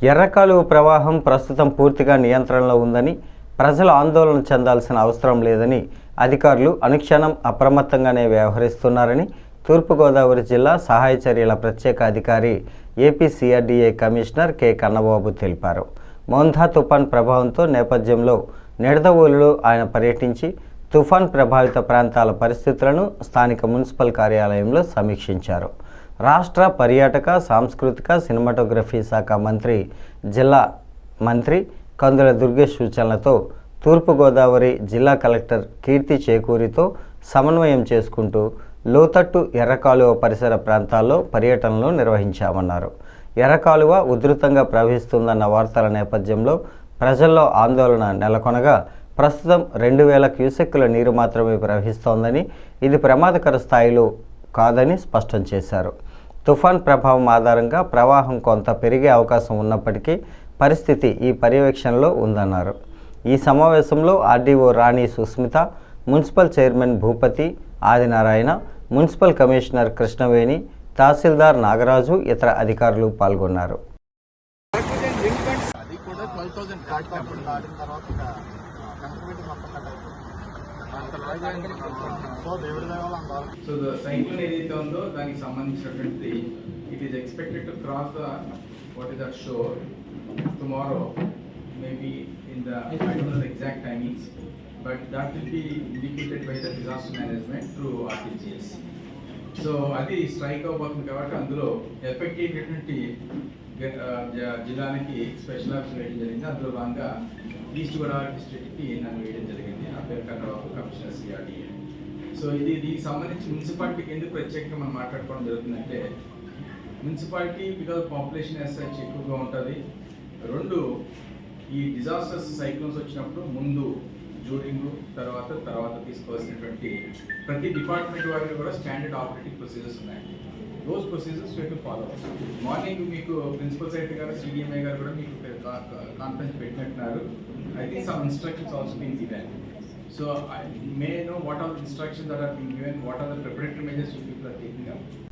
ఎర్రకాలువ ప్రవాహం ప్రస్తుతం పూర్తిగా నియంత్రణలో ఉందని, ప్రజలు ఆందోళన చెందాల్సిన అవసరం లేదని అధికారులు అనుక్షణం అప్రమత్తంగానే వ్యవహరిస్తున్నారని తూర్పుగోదావరి జిల్లా సహాయ చర్యల ప్రత్యేక అధికారి AP CRDA commissioner K Kannababu తెలిపారు. మోంధా తుఫాన్ ప్రభావంతో నేపథ్యంలో నిడదవోలులో ఆయన పర్యటించి తుఫాన్ ప్రభావిత ప్రాంతాల పరిస్థితులను స్థానిక మున్సిపల్ కార్యాలయంలో సమీక్షించారు. రాష్ట్ర పర్యాటక, సాంస్కృతిక, సినిమాటోగ్రఫీ శాఖ మంత్రి, జిల్లా మంత్రి కందుల దుర్గేష్ సూచనలతో తూర్పుగోదావరి జిల్లా కలెక్టర్ కీర్తి చేకూరితో సమన్వయం చేసుకుంటూ లోతట్టు ఎర్రకాలువ పరిసర ప్రాంతాల్లో పర్యటనలు నిర్వహించామన్నారు. ఎర్రకాలువ ఉధృతంగా ప్రవహిస్తుందన్న వార్తల నేపథ్యంలో ప్రజల్లో ఆందోళన నెలకొనగా ప్రస్తుతం 2000 క్యూసెక్కుల నీరు మాత్రమే ప్రవహిస్తోందని, ఇది ప్రమాదకర స్థాయిలో కాదని స్పష్టం చేశారు. తుఫాన్ ప్రభావం ఆధారంగా ప్రవాహం కొంత పెరిగే అవకాశం ఉన్నప్పటికీ పరిస్థితి ఈ పర్యవేక్షణలో ఉందన్నారు. ఈ సమావేశంలో RDO Rani Susmita, municipal chairman Bhupathi Adinarayana, municipal commissioner Krishnaveni, tahsildar Nagaraju, ఇతర అధికారులు పాల్గొన్నారు. So the cyclone ఏదైతే ఉందో దానికి సంబంధించినటువంటి it is expected to cross the what is that shore tomorrow, maybe in the I don't know the exact timings, but that will be indicated by the disaster management through RTGS. So అది strike అవబోతుంది కాబట్టి అందులో effect అయ్యేటటువంటి జిల్లాలకి special office వేయడం జరిగింది. అందులో భాగంగా ఈస్ట్ గోదావరి డిస్ట్రిక్ట్కి నన్ను వేయడం జరిగింది. నా పేరు కన్నబాబు, కమిషనర్ సిఆర్డీఏ. సో దీనికి సంబంధించి మున్సిపాలిటీకి ఎందుకు ప్రత్యేకంగా మనం మాట్లాడుకోవడం జరుగుతుందంటే, municipality because population as such ఎక్కువగా ఉంటుంది. రెండు, ఈ డిజాస్టర్స్ సైక్లోన్స్ వచ్చినప్పుడు ముందు, డ్యూరింగ్, తర్వాత తీసుకోవాల్సినటువంటి ప్రతి డిపార్ట్మెంట్ వారికి కూడా స్టాండర్డ్ ఆపరేటింగ్ ప్రొసీజర్స్ ఉన్నాయి. Those procedures we to follow. Morning మీకు ప్రిన్సిపల్ సెక్రటరీ గారు, సిడిఎంఏ గారు కూడా మీకు conference పెట్టినట్టున్నారు. I think some instructions also being given. So I may know what are the instructions that are being given, what are the preparatory measures you people are taking up.